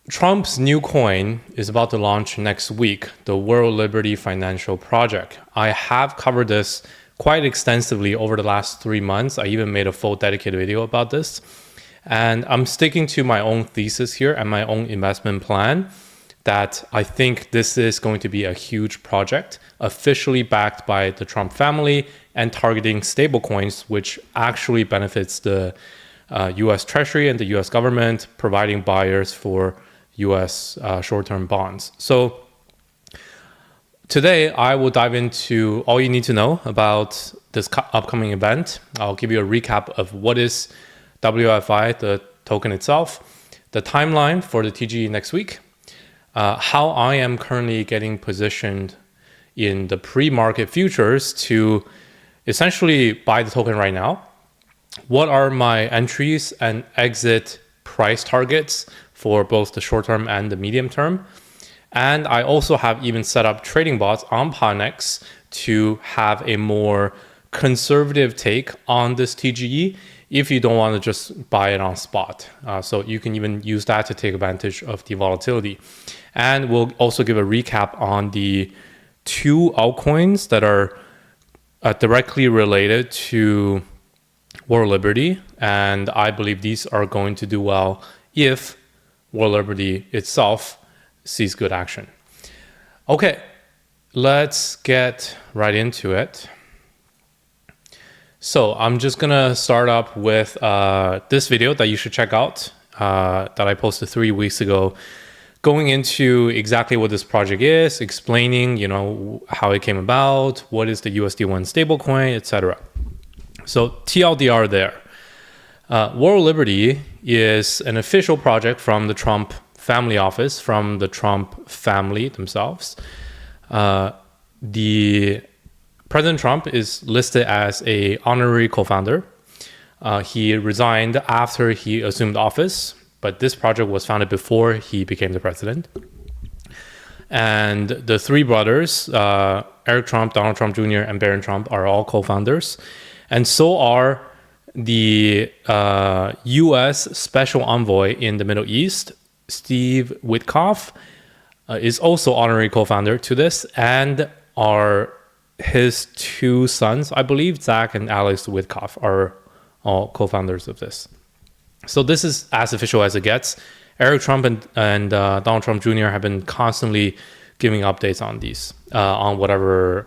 Trump's new coin is about to launch next week, the World Liberty Financial Project. I have covered this quite extensively over the last 3 months. I even made a full dedicated video about this. And I'm sticking to my own thesis here and my own investment plan that I think this is going to be a huge project, officially backed by the Trump family and targeting stablecoins, which actually benefits the US Treasury and the US government, providing buyers for US short-term bonds. So today I will dive into all you need to know about this upcoming event. I'll give you a recap of what is WLFI, the token itself, the timeline for the TGE next week, how I am currently getting positioned in the pre-market futures to essentially buy the token right now, what are my entries and exit price targets for both the short term and the medium term. And I also have even set up trading bots on Ponex to have a more conservative take on this TGE if you don't want to just buy it on spot. So you can even use that to take advantage of the volatility. And we'll also give a recap on the 2 altcoins that are directly related to World Liberty. And I believe these are going to do well if World Liberty itself sees good action. Okay, let's get right into it. So I'm just gonna start up with this video that you should check out that I posted 3 weeks ago, going into exactly what this project is, explaining, how it came about, what is the USD1 stablecoin, etc. So TLDR there. World Liberty is an official project from the Trump family office, from the Trump family themselves. The President Trump is listed as an honorary co-founder. He resigned after he assumed office, but this project was founded before he became the president. And the 3 brothers, Eric Trump, Donald Trump Jr., and Barron Trump, are all co-founders. And so are the U.S. Special Envoy in the Middle East, Steve Witkoff, is also honorary co-founder to this, and are his 2 sons, I believe, Zach and Alex Witkoff, are all co-founders of this. So this is as official as it gets. Eric Trump and Donald Trump Jr. have been constantly giving updates on these, on whatever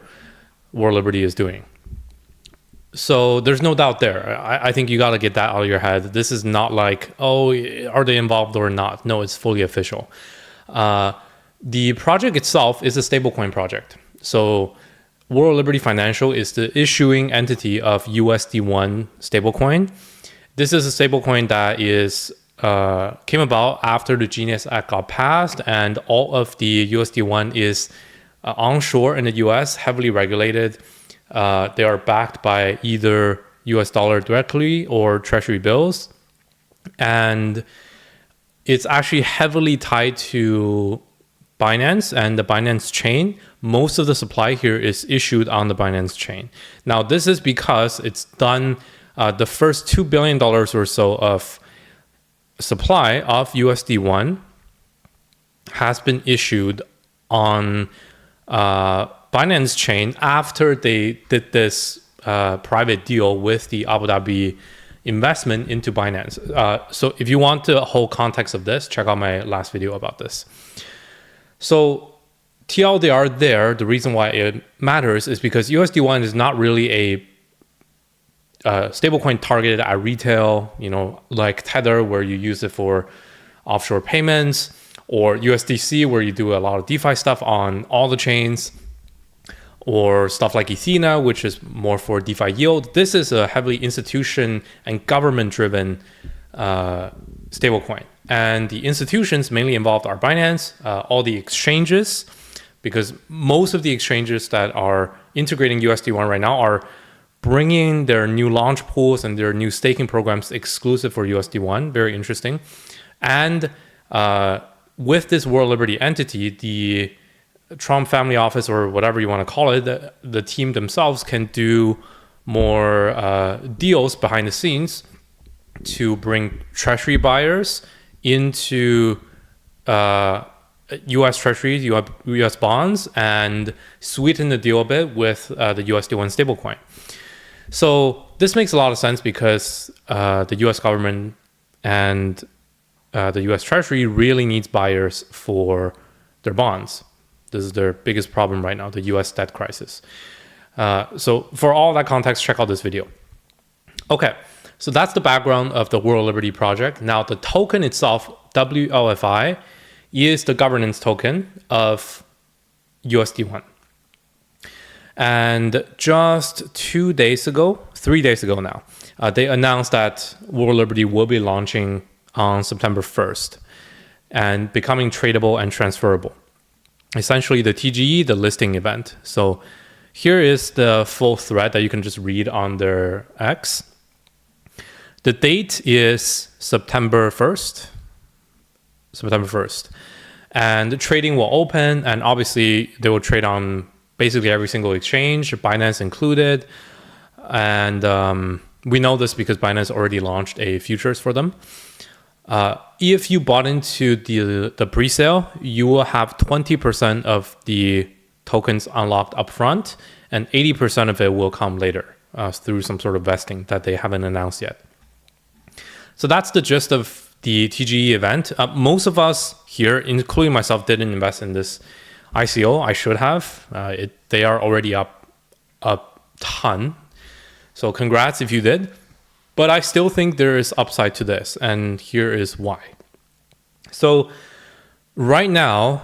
World Liberty is doing. So there's no doubt there. I think you got to get that out of your head. This is not like, oh, are they involved or not? No, it's fully official. The project itself is a stablecoin project. So World Liberty Financial is the issuing entity of USD1 stablecoin. This is a stablecoin that is came about after the Genius Act got passed, and all of the USD1 is onshore in the US, heavily regulated. They are backed by either US dollar directly or treasury bills. And it's actually heavily tied to Binance and the Binance chain. Most of the supply here is issued on the Binance chain. Now, this is because it's done the first $2 billion or so of supply of USD1 has been issued on Binance chain after they did this private deal with the Abu Dhabi investment into Binance. So if you want the whole context of this, check out my last video about this. So TLDR there, the reason why it matters is because USD1 is not really a stablecoin targeted at retail, like Tether, where you use it for offshore payments, or USDC, where you do a lot of DeFi stuff on all the chains, or stuff like Ethena, which is more for DeFi yield. This is a heavily institution and government-driven stablecoin. And the institutions mainly involved are Binance, all the exchanges, because most of the exchanges that are integrating USD1 right now are bringing their new launch pools and their new staking programs exclusive for USD1. Very interesting. And with this World Liberty entity, the Trump family office, or whatever you want to call it, the team themselves can do more deals behind the scenes to bring treasury buyers into US treasuries, US bonds, and sweeten the deal a bit with the USD1 stablecoin. So this makes a lot of sense because the US government and the US Treasury really needs buyers for their bonds. This is their biggest problem right now, the US debt crisis. So for all that context, check out this video. Okay, so that's the background of the World Liberty project. Now the token itself, WLFI, is the governance token of USD1. And just 3 days ago now, they announced that World Liberty will be launching on September 1st and becoming tradable and transferable. Essentially the TGE, the listing event. So here is the full thread that you can just read on their X. The date is September 1st. And the trading will open, and obviously they will trade on basically every single exchange, Binance included. And we know this because Binance already launched a futures for them. If you bought into the pre-sale, you will have 20% of the tokens unlocked upfront, and 80% of it will come later through some sort of vesting that they haven't announced yet. So that's the gist of the TGE event. Most of us here, including myself, didn't invest in this ICO. I should have. They are already up a ton. So congrats if you did. But I still think there is upside to this, and here is why. So right now,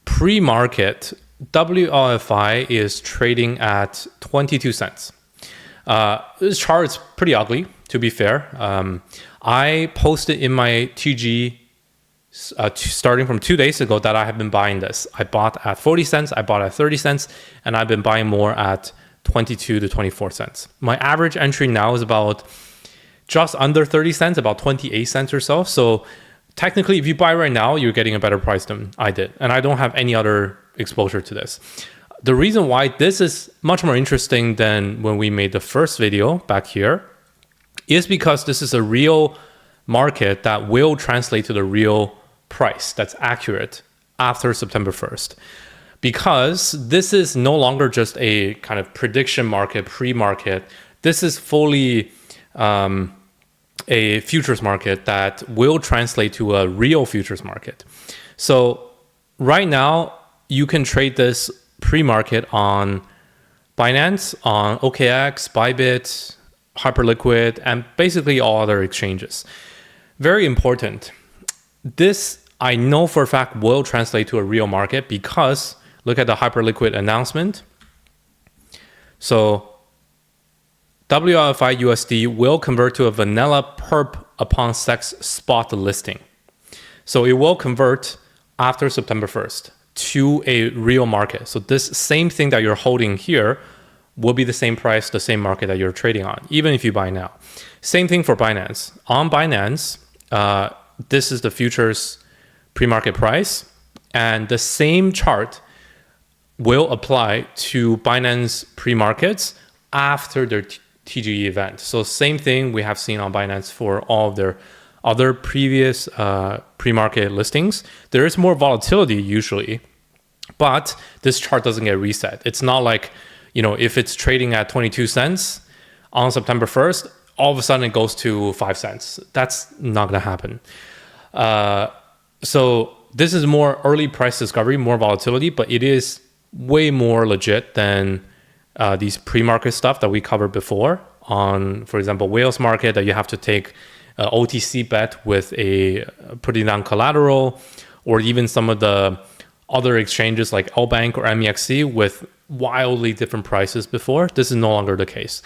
pre-market, WLFI is trading at 22 cents. This chart is pretty ugly, to be fair. I posted in my TG starting from 2 days ago that I have been buying this. I bought at 40 cents, I bought at 30 cents, and I've been buying more at 22 to 24 cents. My average entry now is about just under 30 cents, about 28 cents or so. So technically, if you buy right now, you're getting a better price than I did. And I don't have any other exposure to this. The reason why this is much more interesting than when we made the first video back here is because this is a real market that will translate to the real price that's accurate after September 1st. Because this is no longer just a kind of prediction market, pre-market. This is fully a futures market that will translate to a real futures market. So right now, you can trade this pre-market on Binance, on OKX, Bybit, Hyperliquid, and basically all other exchanges. Very important. This, I know for a fact, will translate to a real market because look at the Hyperliquid announcement. So WLFI USD will convert to a vanilla perp upon SEC's spot listing. So it will convert after September 1st to a real market. So this same thing that you're holding here will be the same price, the same market that you're trading on, even if you buy now. Same thing for Binance. On Binance, this is the futures pre-market price, and the same chart will apply to Binance pre-markets after their TGE event. So same thing we have seen on Binance for all of their other previous pre-market listings. There is more volatility usually, but this chart doesn't get reset. It's not like, if it's trading at 22 cents on September 1st, all of a sudden it goes to 5 cents. That's not going to happen. So this is more early price discovery, more volatility, but it is way more legit than these pre-market stuff that we covered before on, for example, Whales Market, that you have to take an OTC bet with putting down collateral, or even some of the other exchanges like Lbank or MEXC with wildly different prices before. This is no longer the case.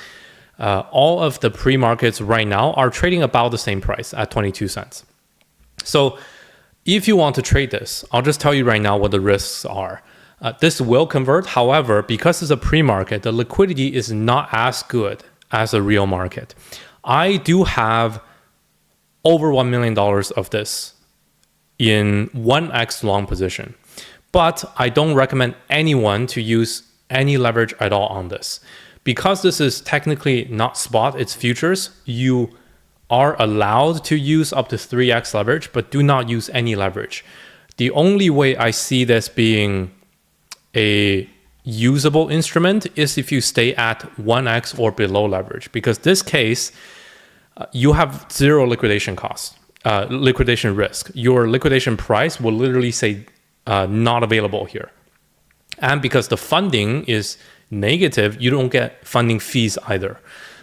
All of the pre-markets right now are trading about the same price at 22 cents. So if you want to trade this, I'll just tell you right now what the risks are. This will convert. However, because it's a pre-market, the liquidity is not as good as a real market. I do have over $1 million of this in 1x long position, but I don't recommend anyone to use any leverage at all on this. Because this is technically not spot, it's futures, you are allowed to use up to 3x leverage, but do not use any leverage. The only way I see this being a usable instrument is if you stay at 1x or below leverage, because this case, you have zero liquidation cost, liquidation risk. Your liquidation price will literally say not available here. And because the funding is negative, you don't get funding fees either.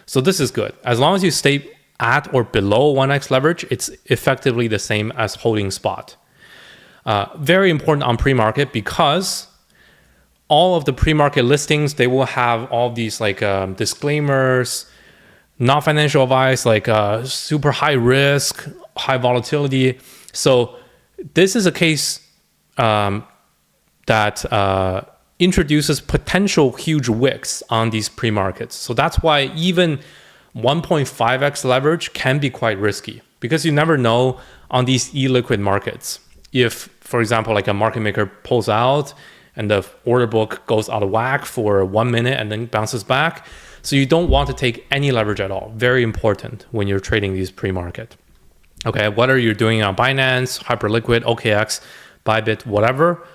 So this is good. As long as you stay at or below 1x leverage, it's effectively the same as holding spot. Very important on pre-market, because all of the pre-market listings, they will have all these like disclaimers, not financial advice, like super high risk, high volatility. So this is a case that introduces potential huge wicks on these pre-markets. So that's why even 1.5x leverage can be quite risky, because you never know on these illiquid markets. If, for example, like a market maker pulls out and the order book goes out of whack for 1 minute and then bounces back. So you don't want to take any leverage at all. Very important when you're trading these pre-market. Okay, whether you're doing on Binance, Hyperliquid, OKX, Bybit, whatever,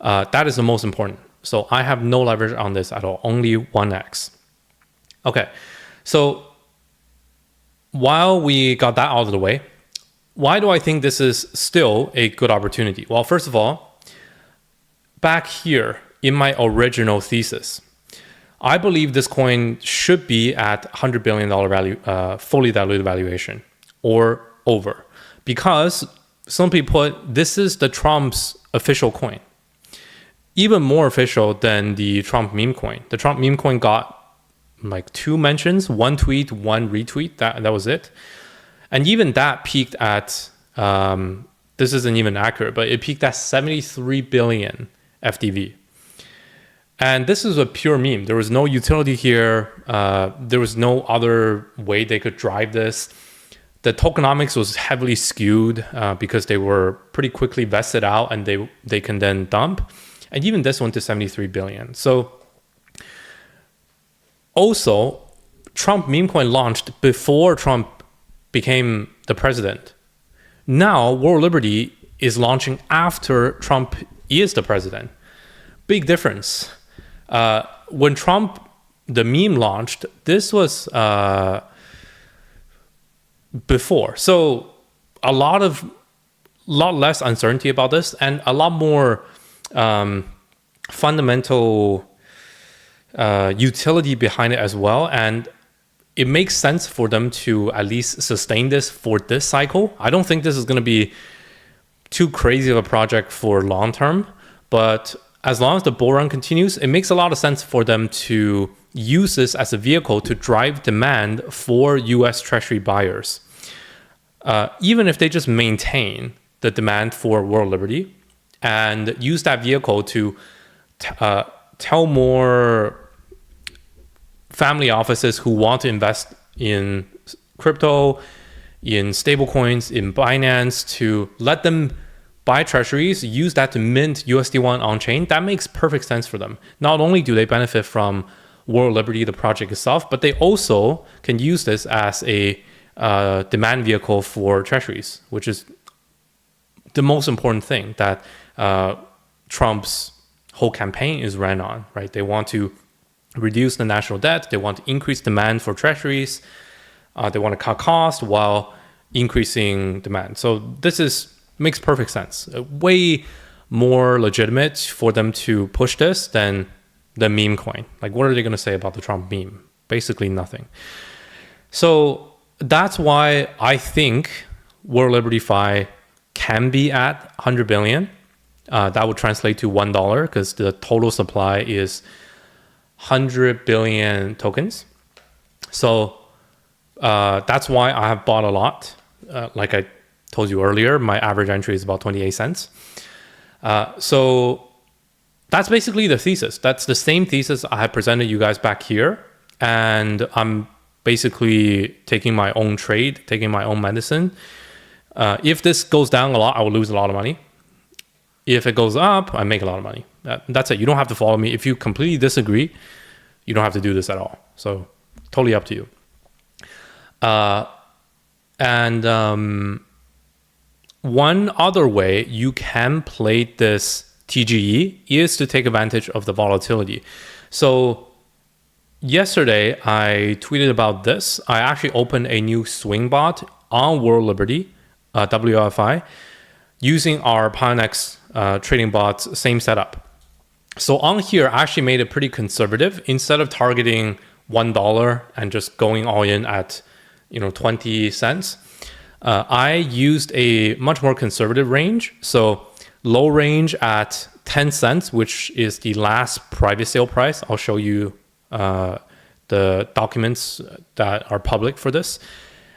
that is the most important. So I have no leverage on this at all, only 1x. Okay, so while we got that out of the way, why do I think this is still a good opportunity? Well, first of all, back here in my original thesis, I believe this coin should be at $100 billion value, fully diluted valuation or over, because simply put, this is the Trump's official coin. Even more official than the Trump meme coin. The Trump meme coin got like 2 mentions, 1 tweet, 1 retweet. That was it. And even that peaked at, this isn't even accurate, but it peaked at 73 billion FDV. And this is a pure meme. There was no utility here. There was no other way they could drive this. The tokenomics was heavily skewed because they were pretty quickly vested out and they can then dump. And even this went to 73 billion. So also, Trump meme coin launched before Trump became the president. Now, World Liberty is launching after Trump is the president. Big difference. When Trump, the meme launched, this was before. So a lot less uncertainty about this and a lot more fundamental utility behind it as well. And it makes sense for them to at least sustain this for this cycle. I don't think this is going to be too crazy of a project for long term, but as long as the bull run continues, it makes a lot of sense for them to use this as a vehicle to drive demand for US Treasury buyers. Even if they just maintain the demand for World Liberty and use that vehicle to tell more family offices who want to invest in crypto, in stablecoins, in Binance, to let them buy treasuries, use that to mint USD1 on-chain. That makes perfect sense for them. Not only do they benefit from World Liberty, the project itself, but they also can use this as a demand vehicle for treasuries, which is the most important thing that Trump's whole campaign is ran on, right? They want to reduce the national debt. They want to increase demand for treasuries. They want to cut costs while increasing demand. So this makes perfect sense. Way more legitimate for them to push this than the meme coin. Like, what are they going to say about the Trump meme? Basically nothing. So that's why I think World Liberty Fi can be at 100 billion. That would translate to $1 because the total supply is 100 billion tokens. So that's why I have bought a lot. Like I told you earlier, my average entry is about 28 cents. So that's basically the thesis. That's the same thesis I had presented you guys back here. And I'm basically taking my own trade, taking my own medicine. If this goes down a lot, I will lose a lot of money. If it goes up, I make a lot of money. That's it. You don't have to follow me. If you completely disagree, you don't have to do this at all. So totally up to you. And one other way you can play this TGE is to take advantage of the volatility. So yesterday, I tweeted about this. I actually opened a new swing bot on World Liberty, WLFI, using our Pionex trading bot's same setup. So on here, I actually made it pretty conservative. Instead of targeting $1 and just going all in at 20 cents, I used a much more conservative range. So low range at 10 cents, which is the last private sale price. I'll show you the documents that are public for this.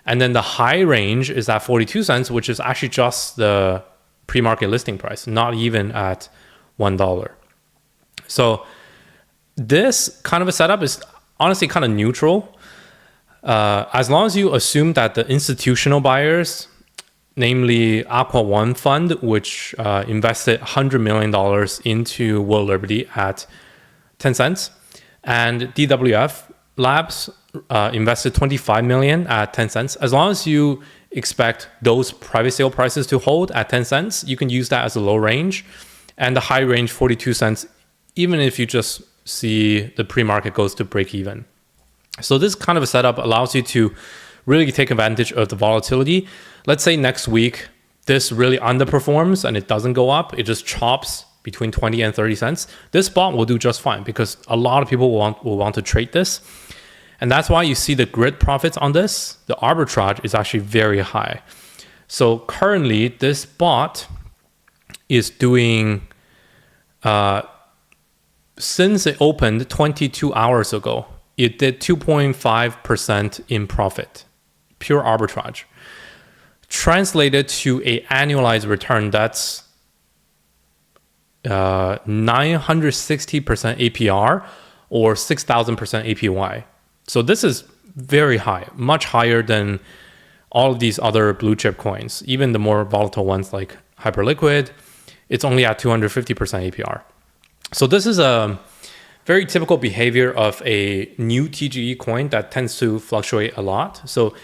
And then the high range is at 42 cents, which is actually just the pre-market listing price, not even at $1. So this kind of a setup is honestly kind of neutral. As long as you assume that the institutional buyers, namely Aqua One Fund, which invested $100 million into World Liberty at 10 cents, and DWF Labs invested $25 million at 10 cents. As long as you expect those private sale prices to hold at 10 cents, you can use that as a low range. And the high range, 42 cents, even if you just see the pre-market goes to break even. So this kind of a setup allows you to really take advantage of the volatility. Let's say next week, this really underperforms and it doesn't go up. It just chops between 20 and 30 cents. This bot will do just fine because a lot of people will want to trade this. And that's why you see the grid profits on this. The arbitrage is actually very high. So currently this bot is doing, since it opened 22 hours ago, it did 2.5% in profit, pure arbitrage. Translated to a annualized return, that's 960% APR or 6,000% APY. So this is very high, much higher than all of these other blue chip coins. Even the more volatile ones like Hyperliquid, it's only at 250% APR. So this is a very typical behavior of a new TGE coin that tends to fluctuate a lot. So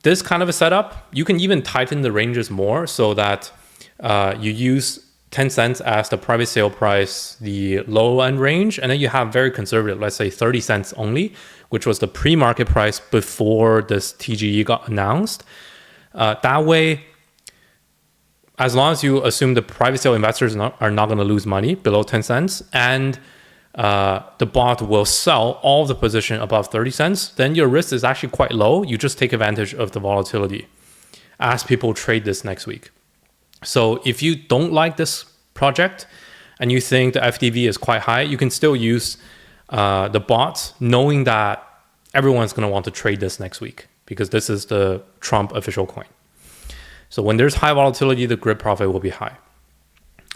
this kind of a setup, you can even tighten the ranges more so that you use 10 cents as the private sale price, the low end range, and then you have very conservative, let's say 30 cents only, which was the pre-market price before this TGE got announced. That way, as long as you assume the private sale investors are not going to lose money below 10 cents, and the bot will sell all the position above 30 cents, then your risk is actually quite low. You just take advantage of the volatility as people trade this next week. So if you don't like this project and you think the FDV is quite high, you can still use the bots, knowing that everyone's going to want to trade this next week because this is the Trump official coin. So when there's high volatility, the grid profit will be high.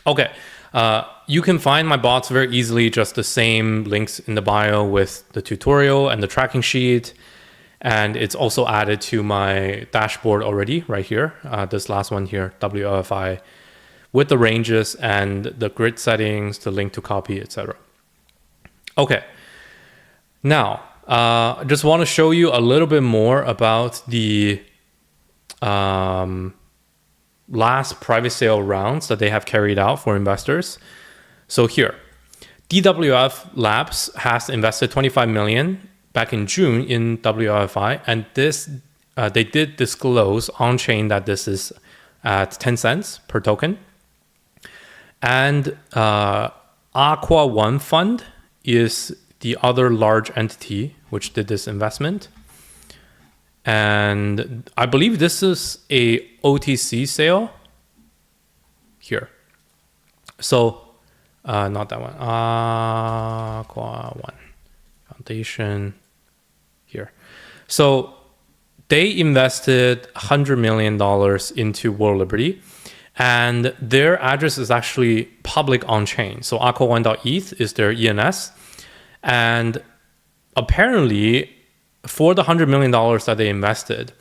Okay, you can find my bots very easily, just the same links in the bio with the tutorial and the tracking sheet. And it's also added to my dashboard already right here. This last one here, WLFI, with the ranges and the grid settings, the link to copy, etc. Okay, now I just want to show you a little bit more about the last private sale rounds that they have carried out for investors. So here, DWF Labs has invested 25 million back in June in WLFI, and this they did disclose on chain that this is at 10 cents per token. And Aqua One Fund is the other large entity which did this investment. And I believe this is a OTC sale here. So not that one. Aqua One Foundation here. So they invested $100 million into World Liberty, and their address is actually public on chain. So aqua1.eth is their ENS. And apparently, for the $100 million that they invested,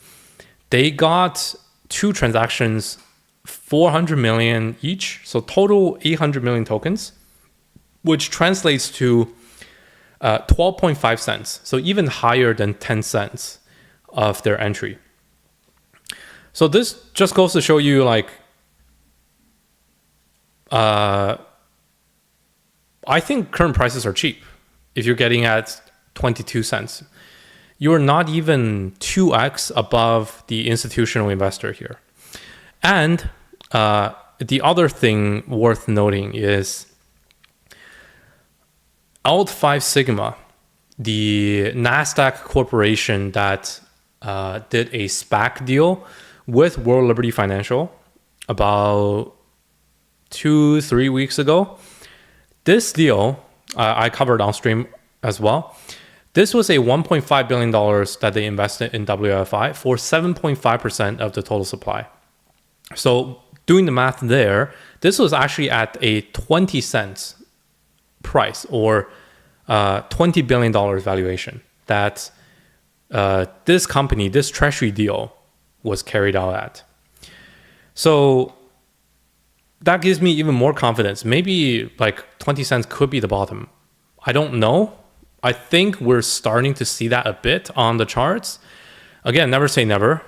they got two transactions, 400 million each. So total 800 million tokens, which translates to 12.5 cents. So even higher than 10 cents of their entry. So this just goes to show you, like, I think current prices are cheap. If you're getting at 22 cents, you're not even 2x above the institutional investor here. And the other thing worth noting is Alt5 Sigma, the NASDAQ corporation that did a SPAC deal with World Liberty Financial about 2-3 weeks ago. This deal, I covered on stream as well. This was a $1.5 billion that they invested in WLFI for 7.5% of the total supply. So doing the math there, this was actually at a 20 cents price, or $20 billion valuation that this company, this treasury deal was carried out at. So that gives me even more confidence. Maybe like 20 cents could be the bottom. I don't know. I think we're starting to see that a bit on the charts. Again, never say never.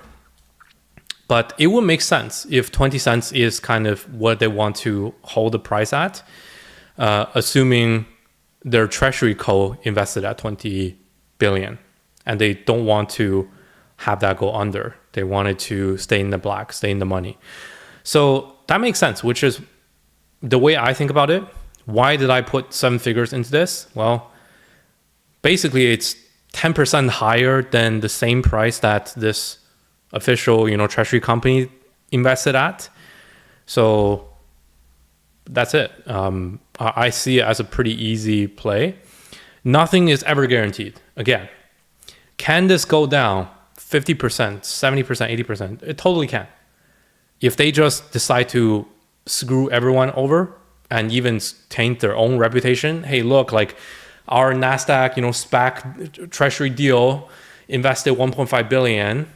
But it would make sense if 20 cents is kind of what they want to hold the price at, assuming their treasury co invested at 20 billion and they don't want to have that go under. They wanted to stay in the black, stay in the money. So that makes sense, which is the way I think about it. Why did I put 7 figures into this? Well, basically it's 10% higher than the same price that this official, treasury company invested at. So that's it. I see it as a pretty easy play. Nothing is ever guaranteed. Again, can this go down 50%, 70%, 80%? It totally can. If they just decide to screw everyone over and even taint their own reputation, hey, look, like our NASDAQ, SPAC treasury deal invested 1.5 billion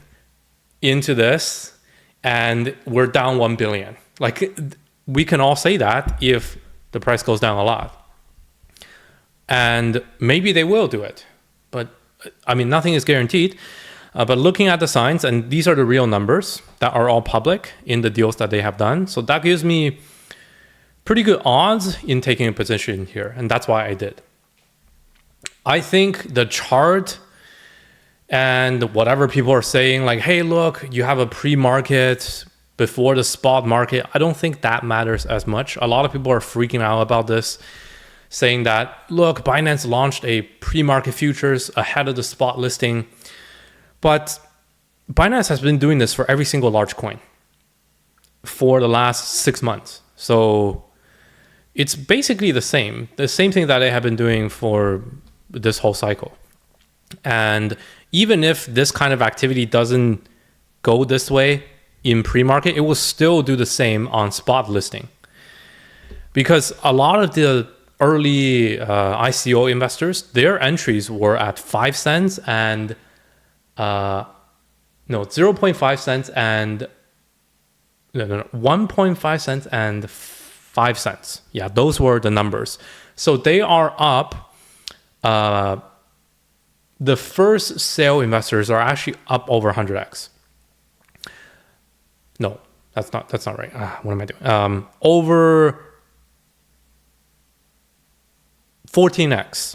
into this and we're down 1 billion. Like, we can all say that if the price goes down a lot. And maybe they will do it. But I mean, nothing is guaranteed. But looking at the signs, and these are the real numbers that are all public in the deals that they have done. So that gives me pretty good odds in taking a position here. And that's why I did. I think the chart and whatever people are saying, like, hey, look, you have a pre-market before the spot market, I don't think that matters as much. A lot of people are freaking out about this, saying that, look, Binance launched a pre-market futures ahead of the spot listing. But Binance has been doing this for every single large coin for the last 6 months. So it's basically the same thing that they have been doing for this whole cycle. And even if this kind of activity doesn't go this way in pre-market, it will still do the same on spot listing. Because a lot of the early ICO investors, their entries were at 5 cents and 0.5 cents and 1.5 cents and 5 cents. Yeah, those were the numbers. So they are up. The first sale investors are actually up over 100x. No, that's not right. What am I doing? Over 14x.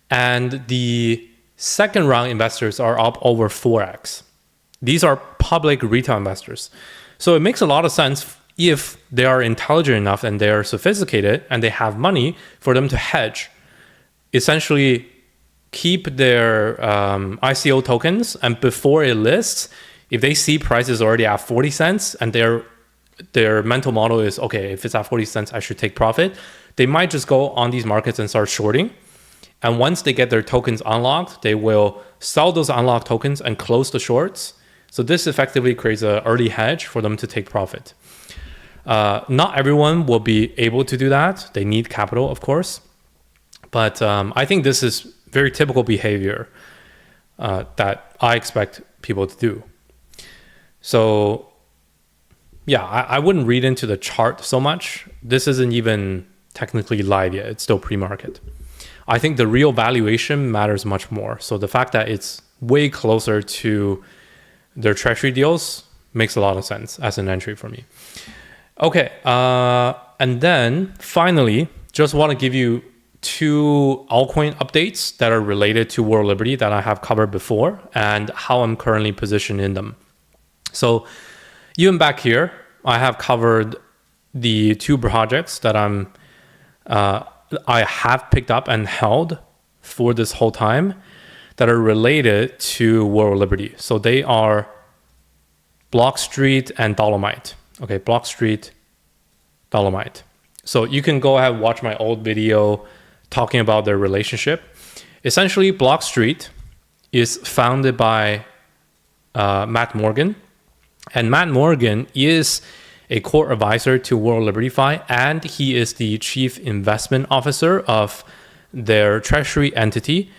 And the second round investors are up over 4x. These are public retail investors. So it makes a lot of sense if they are intelligent enough and they are sophisticated and they have money for them to hedge. Essentially, keep their ICO tokens, and before it lists, if they see prices already at 40 cents and their mental model is, okay, if it's at 40 cents, I should take profit, they might just go on these markets and start shorting. And once they get their tokens unlocked, they will sell those unlocked tokens and close the shorts. So this effectively creates an early hedge for them to take profit. Not everyone will be able to do that. They need capital, of course. But I think this is very typical behavior that I expect people to do. So yeah, I wouldn't read into the chart so much. This isn't even technically live yet. It's still pre-market. I think the real valuation matters much more. So the fact that it's way closer to their treasury deals makes a lot of sense as an entry for me. Okay, and then finally, just want to give you 2 altcoin updates that are related to World Liberty that I have covered before and how I'm currently positioned in them. So even back here, I have covered the 2 projects that I have picked up and held for this whole time that are related to World Liberty. So they are Blockstreet and Dolomite. Okay, Blockstreet, Dolomite. So you can go ahead and watch my old video talking about their relationship. Essentially, Blockstreet is founded by Matt Morgan. And Matt Morgan is a core advisor to WLFI, and he is the chief investment officer of their treasury entity,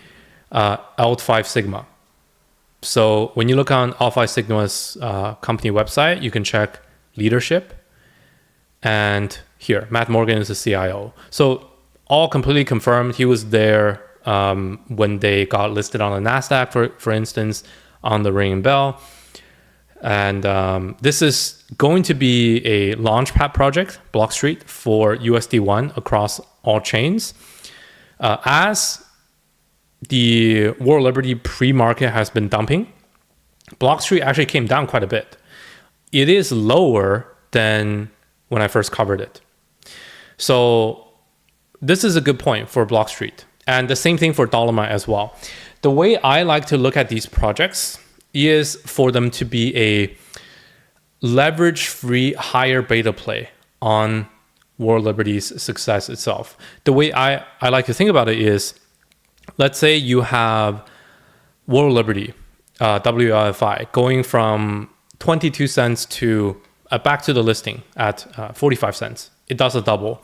Alt5 Sigma. So when you look on Alt5 Sigma's company website, you can check leadership. And here, Matt Morgan is the CIO. So all completely confirmed. He was there when they got listed on the NASDAQ, for instance, on the ring and bell. And this is going to be a launchpad project, Blockstreet, for USD1 across all chains. As the World Liberty pre-market has been dumping, Blockstreet actually came down quite a bit. It is lower than when I first covered it. So this is a good point for Blockstreet. And the same thing for Dolomite as well. The way I like to look at these projects is for them to be a leverage-free higher beta play on World Liberty's success itself. The way I like to think about it is, let's say you have World Liberty, WLFI, going from 22 cents to back to the listing at 45 cents. It does a double.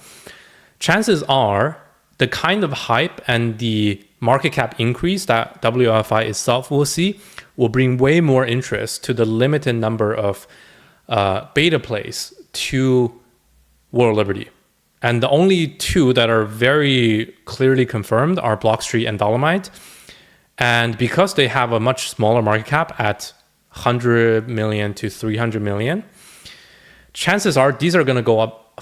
Chances are the kind of hype and the market cap increase that WLFI itself will see will bring way more interest to the limited number of beta plays to World Liberty. And the only 2 that are very clearly confirmed are Blockstreet and Dolomite. And because they have a much smaller market cap at 100 million to 300 million, chances are these are going to go up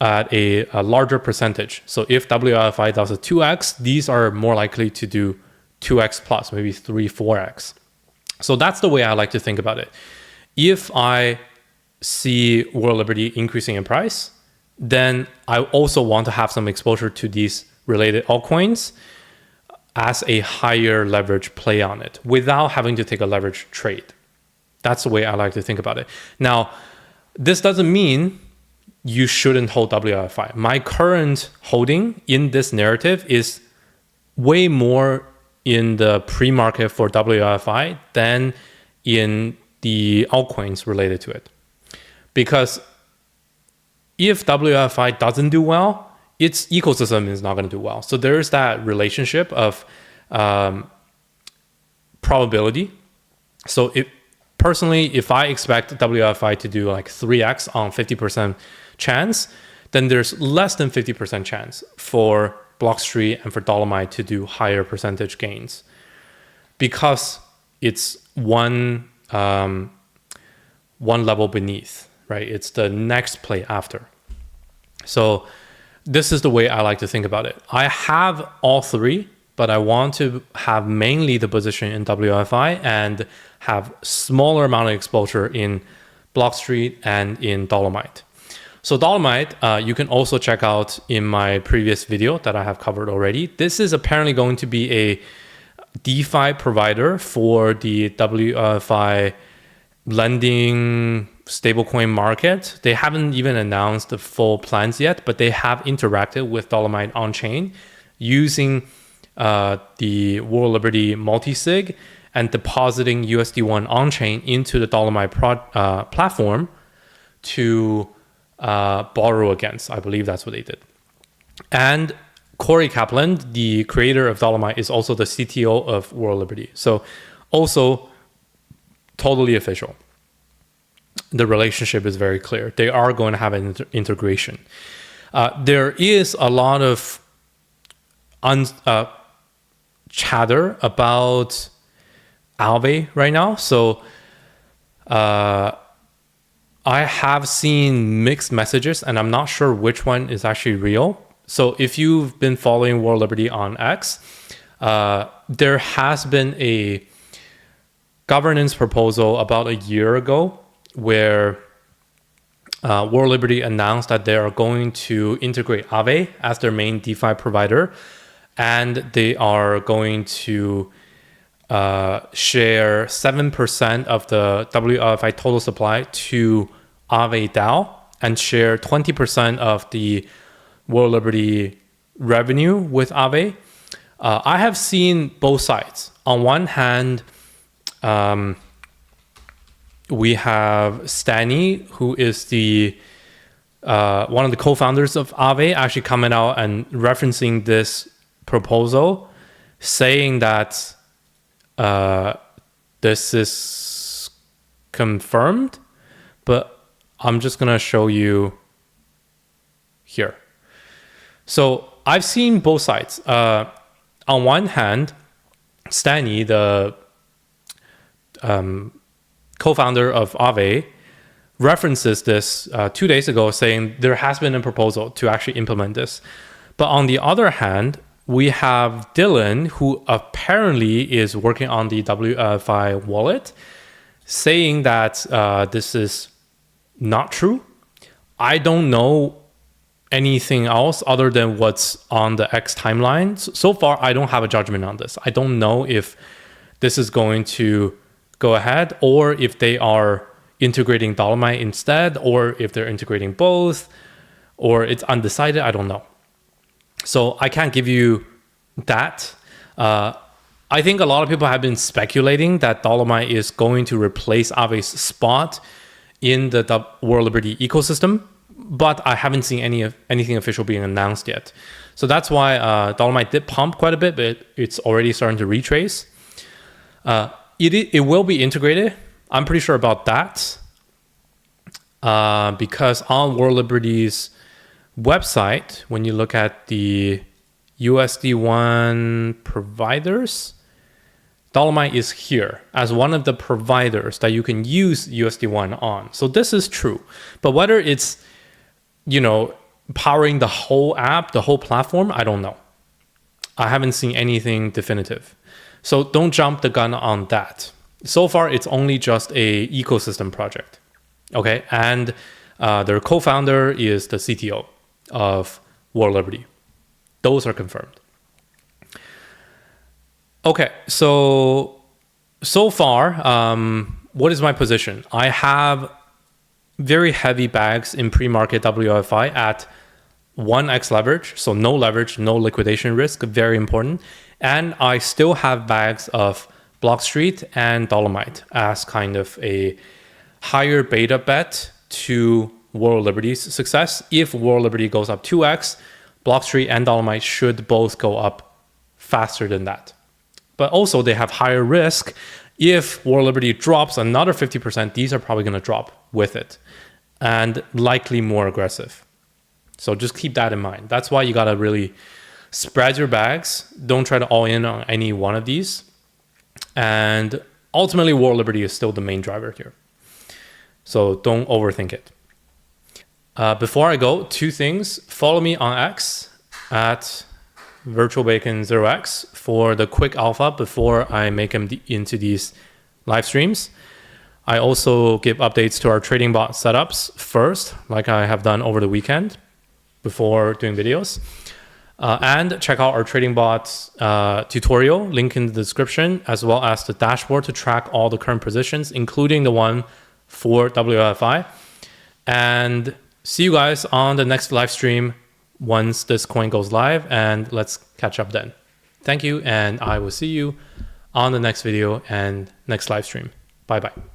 at a larger percentage. So if WLFI does a 2x, these are more likely to do 2x plus, maybe 3, 4x. So that's the way I like to think about it. If I see World Liberty increasing in price, then I also want to have some exposure to these related altcoins as a higher leverage play on it without having to take a leverage trade. That's the way I like to think about it. Now, this doesn't mean you shouldn't hold WLFI. My current holding in this narrative is way more in the pre-market for WLFI than in the altcoins related to it. Because if WLFI doesn't do well, its ecosystem is not going to do well. So there's that relationship of probability. So if I expect WLFI to do like 3x on 50% chance, then there's less than 50% chance for Blockstreet and for Dolomite to do higher percentage gains because it's one level beneath, right? It's the next play after. So this is the way I like to think about it. I have all 3, but I want to have mainly the position in WLFI and have smaller amount of exposure in Blockstreet and in Dolomite. So Dolomite, you can also check out in my previous video that I have covered already. This is apparently going to be a DeFi provider for the WLFI lending stablecoin market. They haven't even announced the full plans yet, but they have interacted with Dolomite on-chain using the World Liberty multi-sig and depositing USD1 on-chain into the Dolomite platform to borrow against. I believe that's what they did. And Corey Kaplan, the creator of Dolomite, is also the CTO of World Liberty. So also totally official. The relationship is very clear. They are going to have an integration. There is a lot of chatter about Aave right now. So I have seen mixed messages, and I'm not sure which one is actually real. So if you've been following World Liberty on X, there has been a governance proposal about a year ago where World Liberty announced that they are going to integrate Aave as their main DeFi provider, and they are going to share 7% of the WLFI total supply to Aave DAO and share 20% of the World Liberty revenue with Aave. I have seen both sides. On one hand, we have Stani, who is the one of the co-founders of Aave, actually coming out and referencing this proposal, saying that this is confirmed, but I'm just gonna show you here. So I've seen both sides. On one hand, Stani, the co-founder of Aave, references this 2 days ago, saying there has been a proposal to actually implement this. But on the other hand, we have Dylan, who apparently is working on the WLFI wallet, saying that this is not true. I don't know anything else other than what's on the X timeline. So far, I don't have a judgment on this. I don't know if this is going to go ahead or if they are integrating Dolomite instead, or if they're integrating both, or it's undecided. I don't know. So I can't give you that. I think a lot of people have been speculating that Dolomite is going to replace Aave's spot in the World Liberty ecosystem, but I haven't seen anything official being announced yet. So that's why Dolomite did pump quite a bit, but it's already starting to retrace. It will be integrated. I'm pretty sure about that, because on World Liberty's website, when you look at the USD1 providers, Dolomite is here as one of the providers that you can use USD1 on. So this is true. But whether it's, powering the whole app, the whole platform, I don't know. I haven't seen anything definitive. So don't jump the gun on that. So far, it's only just a ecosystem project. Okay, and their co-founder is the CTO of World Liberty. Those are confirmed. Okay, so far, what is my position? I have very heavy bags in pre-market WLFI at 1x leverage, so no leverage, no liquidation risk, very important. And I still have bags of Blockstreet and Dolomite as kind of a higher beta bet to World Liberty's success. If World Liberty goes up 2x, Blockstreet and Dolomite should both go up faster than that. But also they have higher risk. If World Liberty drops another 50%, these are probably going to drop with it and likely more aggressive. So just keep that in mind. That's why you got to really spread your bags. Don't try to all in on any one of these. And ultimately, World Liberty is still the main driver here. So don't overthink it. Before I go, 2 things. Follow me on X at VirtualBacon0x for the quick alpha before I make them into these live streams. I also give updates to our trading bot setups first, like I have done over the weekend before doing videos. And check out our trading bot tutorial, link in the description, as well as the dashboard to track all the current positions, including the one for WLFI. And see you guys on the next live stream once this coin goes live, and let's catch up then. Thank you, and I will see you on the next video and next live stream. Bye-bye.